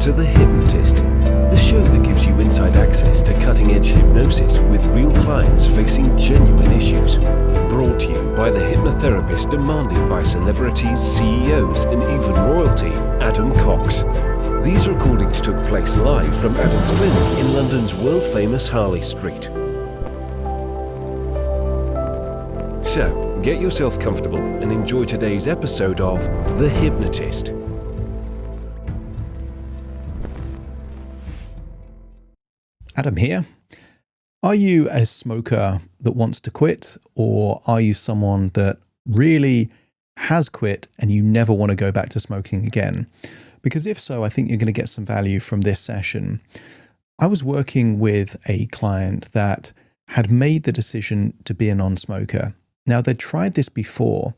to The Hypnotist, the show that gives you inside access to cutting-edge hypnosis with real clients facing genuine issues. Brought to you by the hypnotherapist demanded by celebrities, CEOs, and even royalty, Adam Cox. These recordings took place live from Adam's clinic in London's world-famous Harley Street. So, get yourself comfortable and enjoy today's episode of The Hypnotist. Adam here. Are you a smoker that wants to quit, or are you someone that really has quit and you never want to go back to smoking again? Because if so, I think you're going to get some value from this session. I was working with a client that had made the decision to be a non-smoker. Now, they'd tried this before.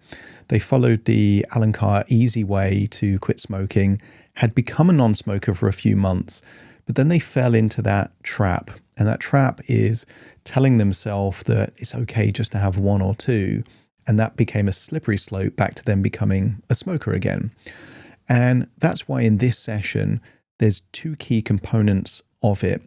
They followed the Alan Carr easy way to quit smoking, had become a non-smoker for a few months, but then they fell into that trap. And that trap is telling themselves that it's okay just to have one or two. And that became a slippery slope back to them becoming a smoker again. And that's why in this session, there's two key components of it.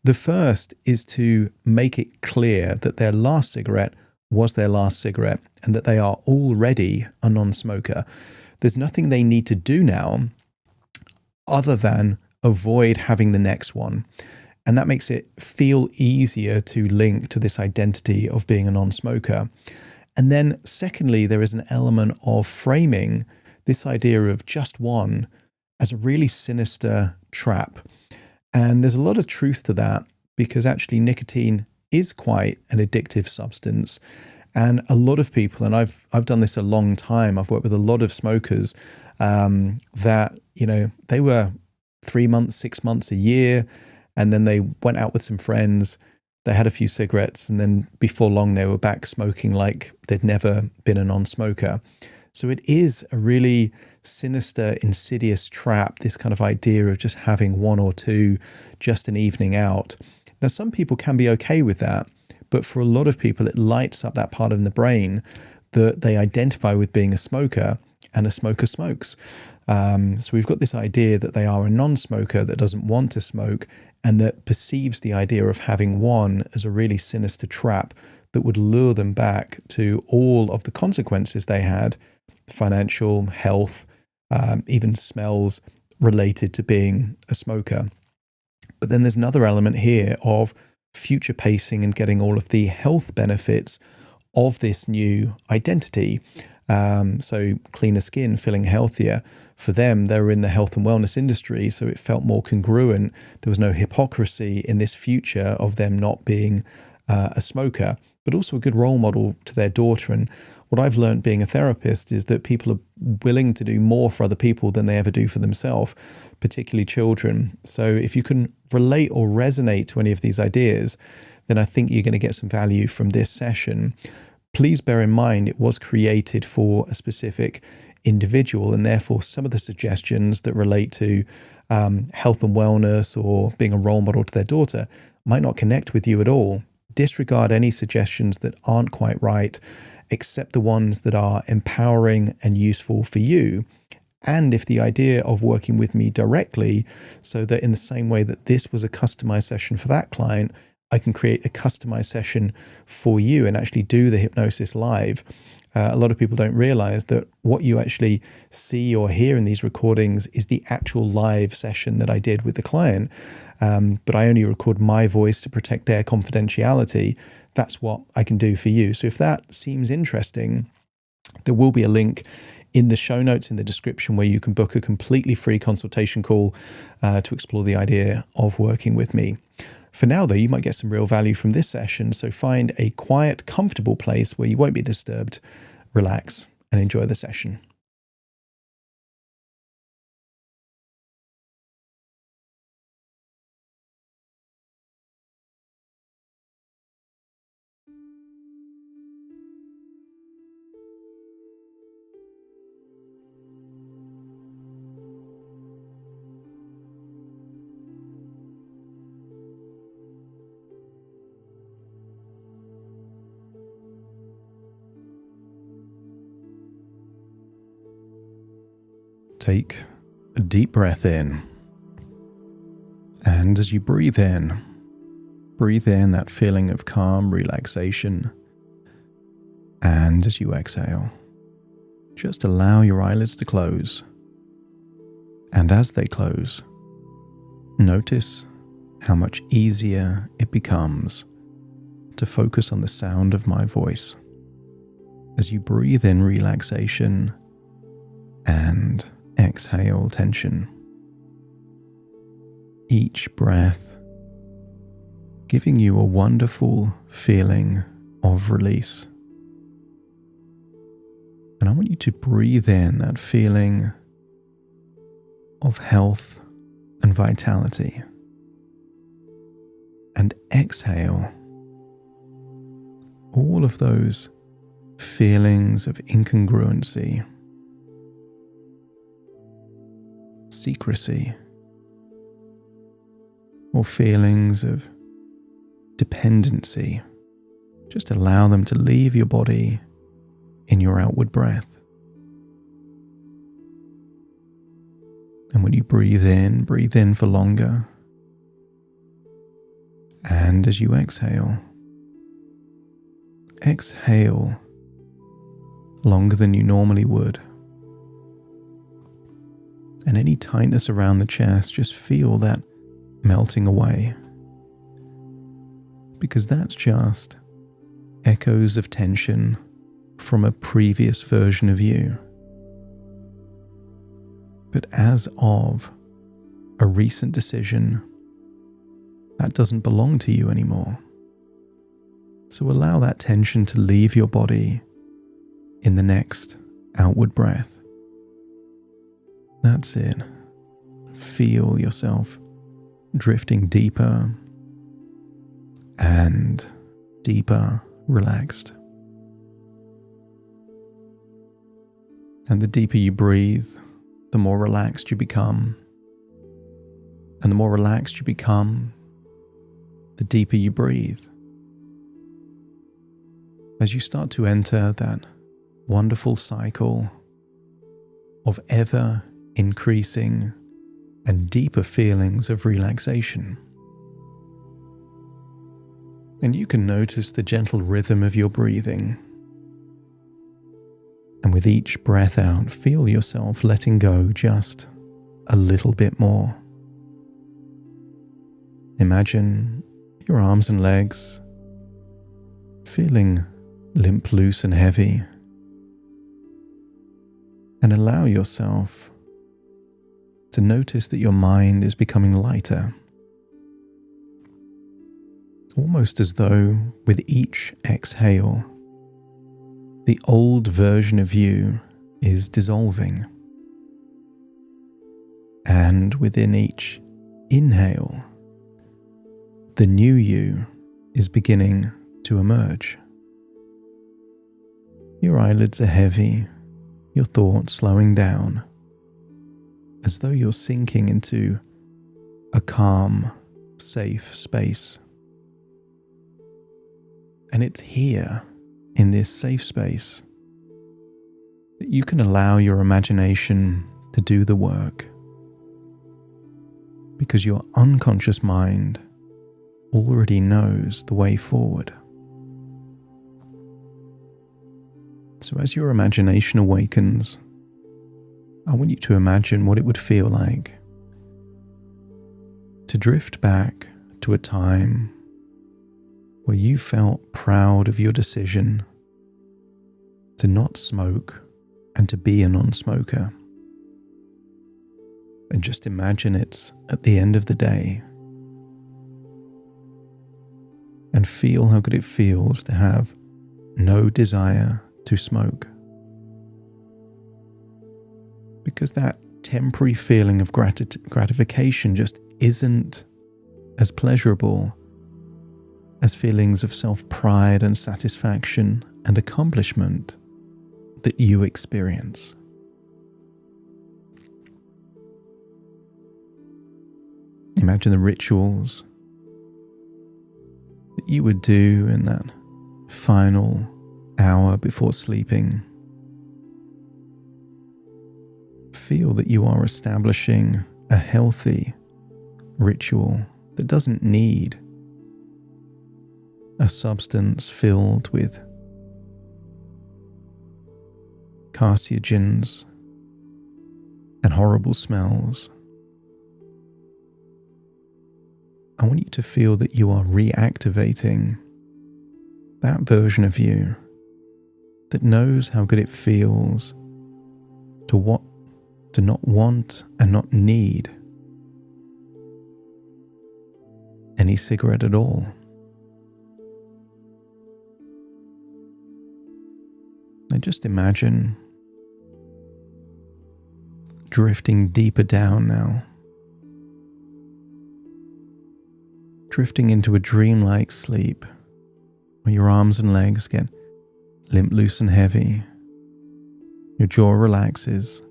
The first is to make it clear that their last cigarette was their last cigarette and that they are already a non-smoker. There's nothing they need to do now other than avoid having the next one. And that makes it feel easier to link to this identity of being a non-smoker. And then secondly, there is an element of framing this idea of just one as a really sinister trap. And there's a lot of truth to that, because actually nicotine is quite an addictive substance. And a lot of people, and I've done this a long time, I've worked with a lot of smokers that, they were 3 months, 6 months, a year, and then they went out with some friends, they had a few cigarettes, and then before long they were back smoking like they'd never been a non-smoker. So it is a really sinister, insidious trap, this kind of idea of just having one or two, just an evening out. Now, some people can be okay with that, but for a lot of people, it lights up that part of the brain that they identify with being a smoker, and a smoker smokes. So we've got this idea that they are a non-smoker that doesn't want to smoke and that perceives the idea of having one as a really sinister trap that would lure them back to all of the consequences they had, financial, health, even smells related to being a smoker. But then there's another element here of future pacing and getting all of the health benefits of this new identity. So cleaner skin, feeling healthier. For them, they were in the health and wellness industry, so it felt more congruent. There was no hypocrisy in this future of them not being a smoker, but also a good role model to their daughter. And what I've learned being a therapist is that people are willing to do more for other people than they ever do for themselves, particularly children. So if you can relate or resonate to any of these ideas, then I think you're going to get some value from this session. Please bear in mind it was created for a specific individual, and therefore some of the suggestions that relate to health and wellness or being a role model to their daughter might not connect with you at all. Disregard any suggestions that aren't quite right, accept the ones that are empowering and useful for you. And if the idea of working with me directly, so that in the same way that this was a customized session for that client, I can create a customized session for you and actually do the hypnosis live. A lot of people don't realize that what you actually see or hear in these recordings is the actual live session that I did with the client. But I only record my voice to protect their confidentiality. That's what I can do for you. So if that seems interesting, there will be a link in the show notes in the description where you can book a completely free consultation call to explore the idea of working with me. For now, though, you might get some real value from this session, so find a quiet, comfortable place where you won't be disturbed, relax, and enjoy the session. Take a deep breath in And as you breathe in that feeling of calm relaxation. And as you exhale, just allow your eyelids to close. And as they close, notice how much easier it becomes to focus on the sound of my voice as you breathe in relaxation and exhale tension. Each breath giving you a wonderful feeling of release. And I want you to breathe in that feeling of health and vitality. And exhale all of those feelings of incongruency, secrecy, or feelings of dependency. Just allow them to leave your body in your outward breath. And when you breathe in for longer. And as you exhale longer than you normally would. And any tightness around the chest, just feel that melting away. Because that's just echoes of tension from a previous version of you. But as of a recent decision, that doesn't belong to you anymore. So allow that tension to leave your body in the next outward breath. That's it. Feel yourself drifting deeper and deeper relaxed. And the deeper you breathe, the more relaxed you become. And the more relaxed you become, the deeper you breathe. As you start to enter that wonderful cycle of ever increasing and deeper feelings of relaxation. And you can notice the gentle rhythm of your breathing. And with each breath out, feel yourself letting go just a little bit more. Imagine your arms and legs feeling limp, loose and heavy. And allow yourself to notice that your mind is becoming lighter. Almost as though with each exhale, the old version of you is dissolving. And within each inhale, the new you is beginning to emerge. Your eyelids are heavy, your thoughts slowing down, as though you're sinking into a calm, safe space. And it's here, in this safe space, that you can allow your imagination to do the work. Because your unconscious mind already knows the way forward. So as your imagination awakens, I want you to imagine what it would feel like to drift back to a time where you felt proud of your decision to not smoke and to be a non-smoker. And just imagine it's at the end of the day. And feel how good it feels to have no desire to smoke. Because that temporary feeling of gratification just isn't as pleasurable as feelings of self-pride and satisfaction and accomplishment that you experience. Imagine the rituals that you would do in that final hour before sleeping. Feel that you are establishing a healthy ritual that doesn't need a substance filled with carcinogens and horrible smells. I want you to feel that you are reactivating that version of you that knows how good it feels to not want and not need any cigarette at all. And just imagine drifting deeper down now, drifting into a dreamlike sleep where your arms and legs get limp, loose and heavy, your jaw relaxes,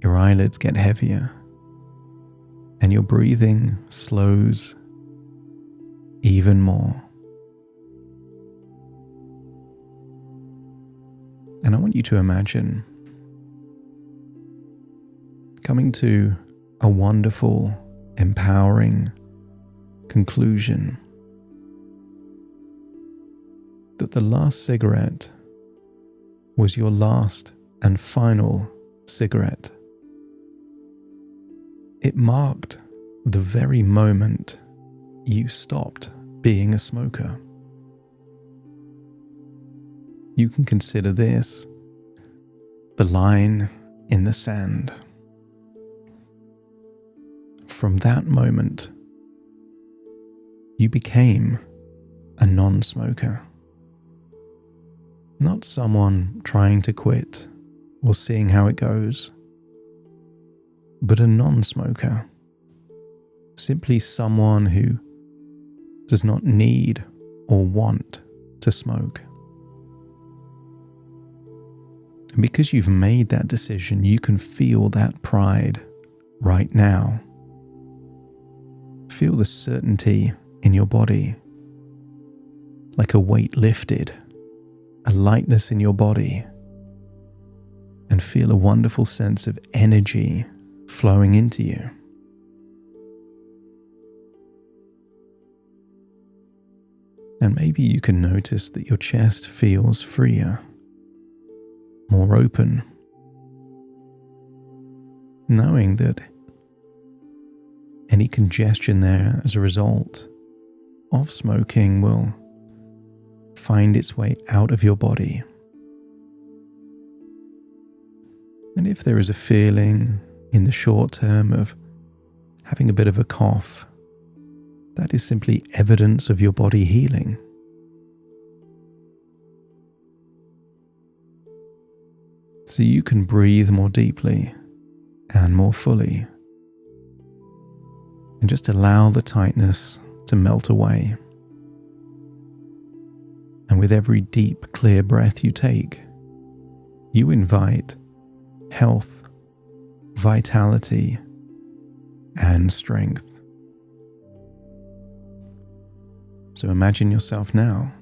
your eyelids get heavier, and your breathing slows even more. And I want you to imagine coming to a wonderful, empowering conclusion that the last cigarette was your last and final cigarette. It marked the very moment you stopped being a smoker. You can consider this the line in the sand. From that moment, you became a non-smoker. Not someone trying to quit or seeing how it goes, but a non-smoker. Simply someone who does not need or want to smoke. And because you've made that decision, you can feel that pride right now. Feel the certainty in your body, like a weight lifted, a lightness in your body, and feel a wonderful sense of energy flowing into you. And maybe you can notice that your chest feels freer, more open, knowing that any congestion there as a result of smoking will find its way out of your body. And if there is a feeling in the short term of having a bit of a cough, that is simply evidence of your body healing. So you can breathe more deeply and more fully, and just allow the tightness to melt away. And with every deep, clear breath you take, you invite health, vitality, and strength. So imagine yourself now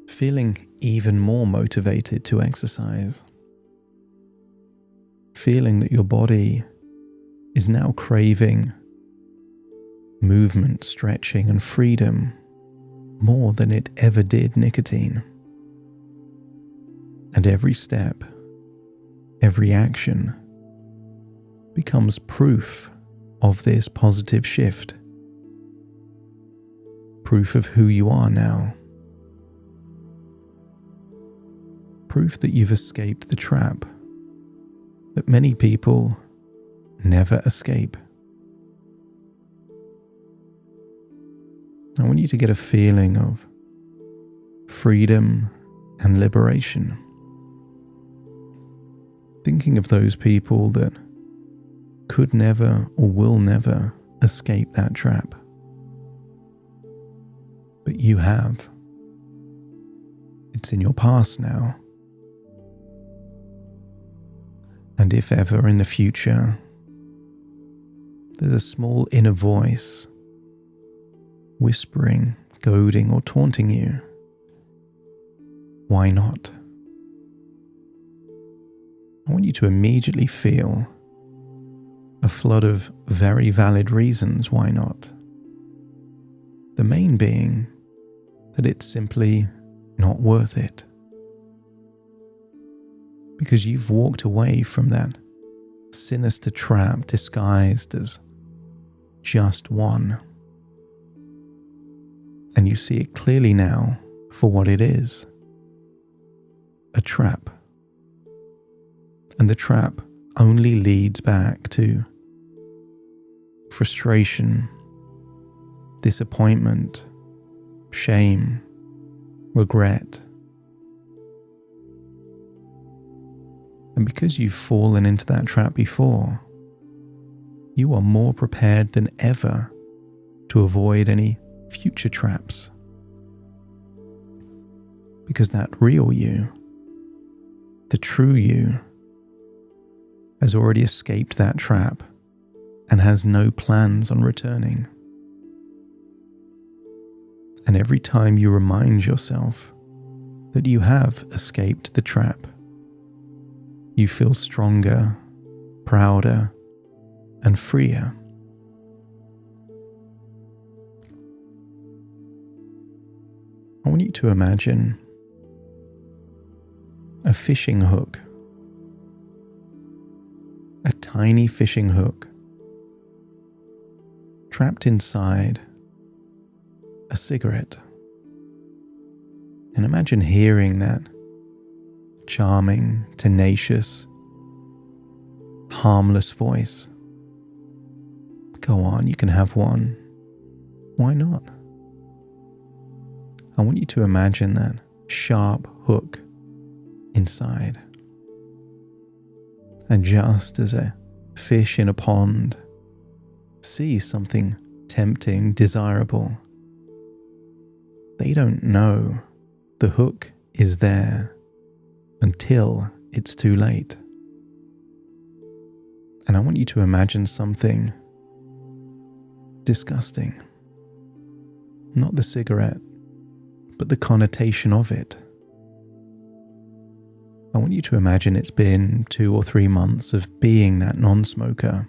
feeling even more motivated to exercise, feeling that your body is now craving movement, stretching, and freedom more than it ever did nicotine. And every step, every action becomes proof of this positive shift, proof of who you are now, proof that you've escaped the trap that many people never escape. I want you to get a feeling of freedom and liberation. Thinking of those people that could never or will never escape that trap. But you have. It's in your past now. And if ever in the future, there's a small inner voice whispering, goading, or taunting you, why not? I want you to immediately feel a flood of very valid reasons why not. The main being that it's simply not worth it. Because you've walked away from that sinister trap disguised as just one. And you see it clearly now for what it is. A trap. And the trap only leads back to frustration, disappointment, shame, regret. And because you've fallen into that trap before, you are more prepared than ever to avoid any future traps. Because that real you, the true you, has already escaped that trap and has no plans on returning. And every time you remind yourself that you have escaped the trap, you feel stronger, prouder, and freer. I want you to imagine a fishing hook. A tiny fishing hook trapped inside a cigarette. And imagine hearing that charming, tenacious, harmless voice. Go on, you can have one. Why not? I want you to imagine that sharp hook inside. And just as a fish in a pond sees something tempting, desirable, they don't know the hook is there until it's too late. And I want you to imagine something disgusting. Not the cigarette, but the connotation of it. I want you to imagine it's been 2 or 3 months of being that non-smoker,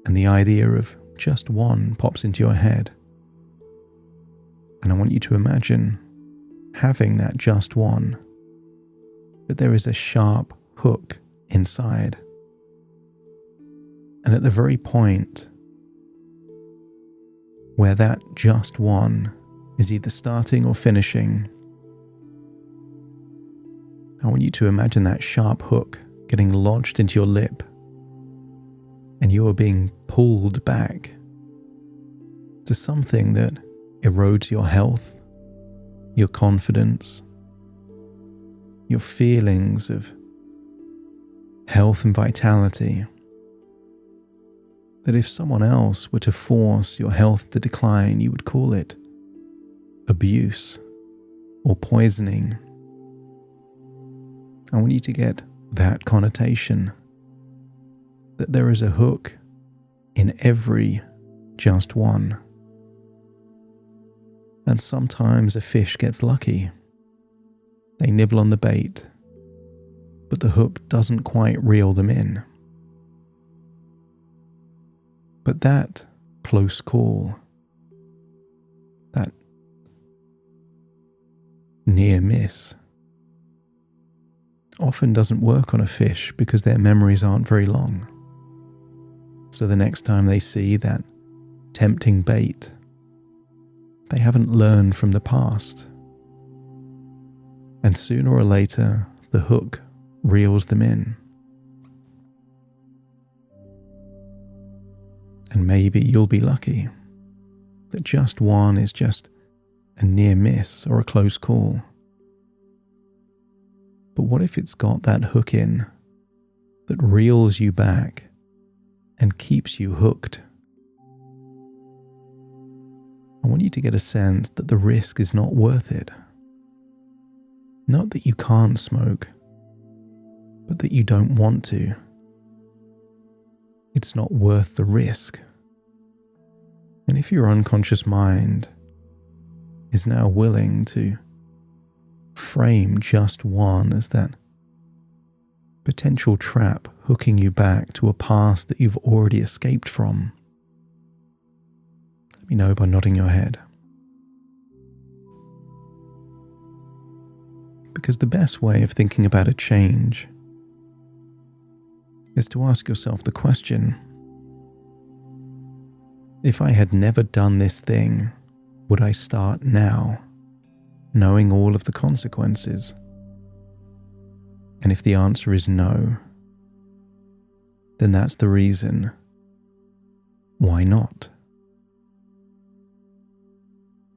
and the idea of just one pops into your head. And I want you to imagine having that just one, but there is a sharp hook inside. And at the very point where that just one is either starting or finishing, I want you to imagine that sharp hook getting lodged into your lip, and you are being pulled back to something that erodes your health, your confidence, your feelings of health and vitality. That if someone else were to force your health to decline, you would call it abuse or poisoning. I want you to get that connotation, that there is a hook in every just one. And sometimes a fish gets lucky. They nibble on the bait, but the hook doesn't quite reel them in. But that close call, that near miss, often doesn't work on a fish because their memories aren't very long. So the next time they see that tempting bait, they haven't learned from the past. And sooner or later, the hook reels them in. And maybe you'll be lucky that just one is just a near miss or a close call. But what if it's got that hook in that reels you back and keeps you hooked? I want you to get a sense that the risk is not worth it. Not that you can't smoke, but that you don't want to. It's not worth the risk. And if your unconscious mind is now willing to frame just one as that potential trap hooking you back to a past that you've already escaped from? Let me know by nodding your head. Because the best way of thinking about a change is to ask yourself the question, if I had never done this thing, would I start now, knowing all of the consequences? And if the answer is no, then that's the reason why not.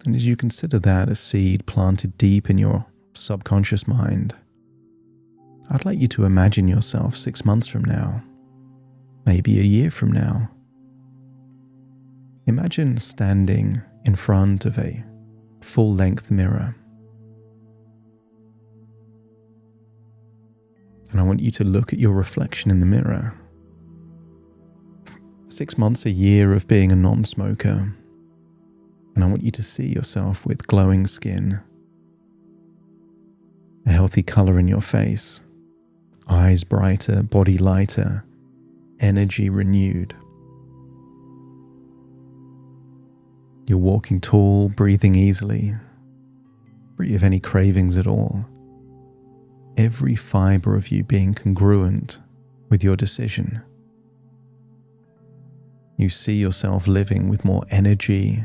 And as you consider that a seed planted deep in your subconscious mind, I'd like you to imagine yourself 6 months from now, maybe a year from now. Imagine standing in front of a full-length mirror. And I want you to look at your reflection in the mirror. 6 months, a year of being a non-smoker. And I want you to see yourself with glowing skin, a healthy color in your face, eyes brighter, body lighter, energy renewed. You're walking tall, breathing easily, free of any cravings at all. Every fiber of you being congruent with your decision. You see yourself living with more energy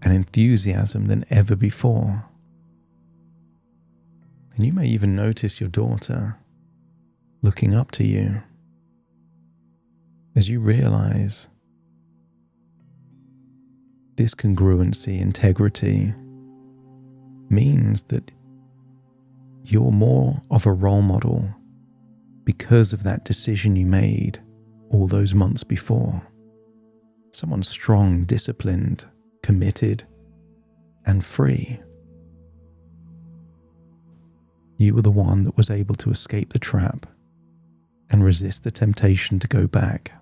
and enthusiasm than ever before. And you may even notice your daughter looking up to you as you realize this congruency, integrity means that you're more of a role model because of that decision you made all those months before. Someone strong, disciplined, committed, and free. You were the one that was able to escape the trap and resist the temptation to go back.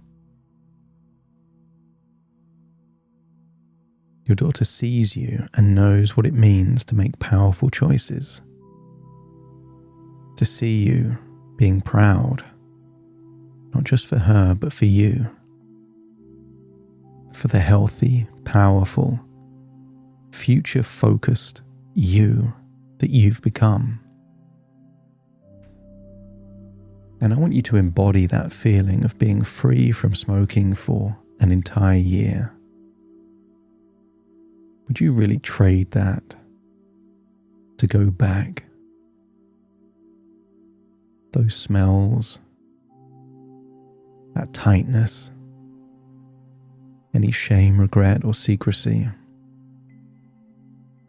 Your daughter sees you and knows what it means to make powerful choices. To see you being proud, not just for her, but for you. For the healthy, powerful, future-focused you that you've become. And I want you to embody that feeling of being free from smoking for an entire year. Would you really trade that to go back? Those smells, that tightness, any shame, regret, or secrecy,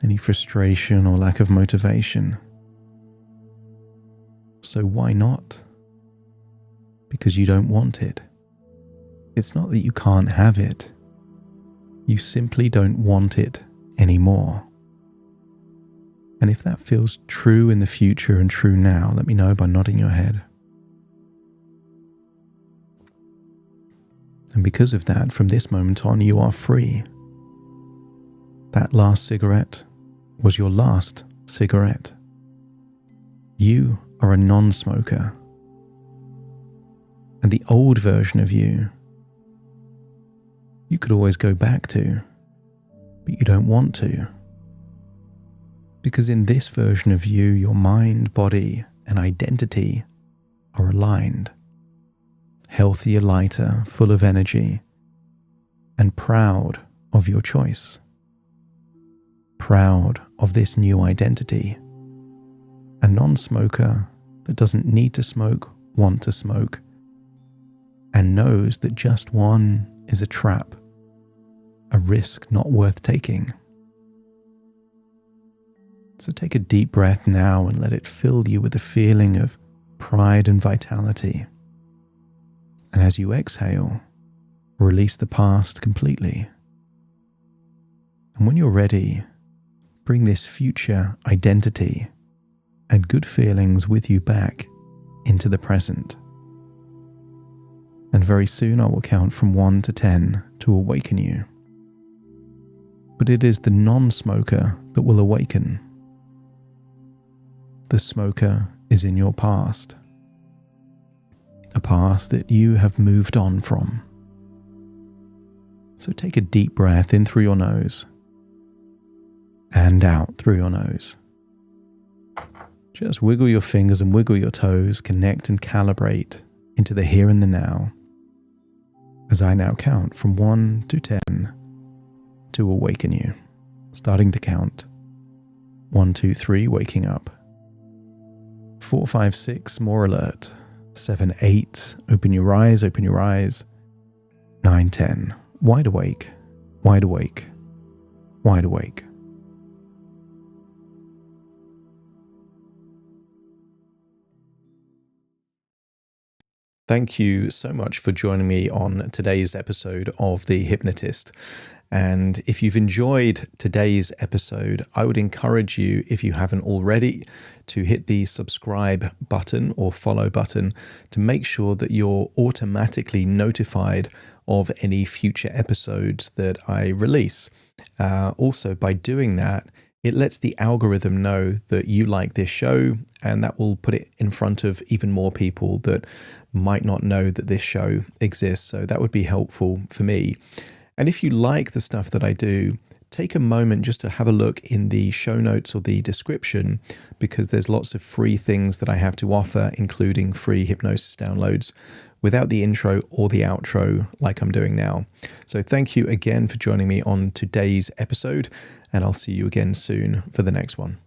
any frustration or lack of motivation. So why not? Because you don't want it. It's not that you can't have it. You simply don't want it anymore. And if that feels true in the future and true now, let me know by nodding your head. And because of that, from this moment on, you are free. That last cigarette was your last cigarette. You are a non-smoker. And the old version of you could always go back to, but you don't want to. Because in this version of you, your mind, body, and identity are aligned. Healthier, lighter, full of energy, and proud of your choice. Proud of this new identity. A non-smoker that doesn't need to smoke, want to smoke, and knows that just one is a trap, a risk not worth taking. So take a deep breath now and let it fill you with a feeling of pride and vitality. And as you exhale, release the past completely. And when you're ready, bring this future identity and good feelings with you back into the present. And very soon I will count from 1 to 10 to awaken you. But it is the non-smoker that will awaken. The smoker is in your past. a past that you have moved on from. So take a deep breath in through your nose and out through your nose. Just wiggle your fingers and wiggle your toes, connect and calibrate into the here and the now, as I now count from 1 to 10 to awaken you. Starting to count. 1, 2, 3, waking up. 4, 5, 6, more alert. 7, 8, open your eyes, open your eyes. 9, 10, wide awake, wide awake, wide awake. Thank you so much for joining me on today's episode of The Hypnotist. And if you've enjoyed today's episode, I would encourage you, if you haven't already, to hit the subscribe button or follow button to make sure that you're automatically notified of any future episodes that I release. Also, by doing that, it lets the algorithm know that you like this show, and that will put it in front of even more people that might not know that this show exists. So that would be helpful for me. And if you like the stuff that I do, take a moment just to have a look in the show notes or the description, because there's lots of free things that I have to offer, including free hypnosis downloads without the intro or the outro like I'm doing now. So thank you again for joining me on today's episode, and I'll see you again soon for the next one.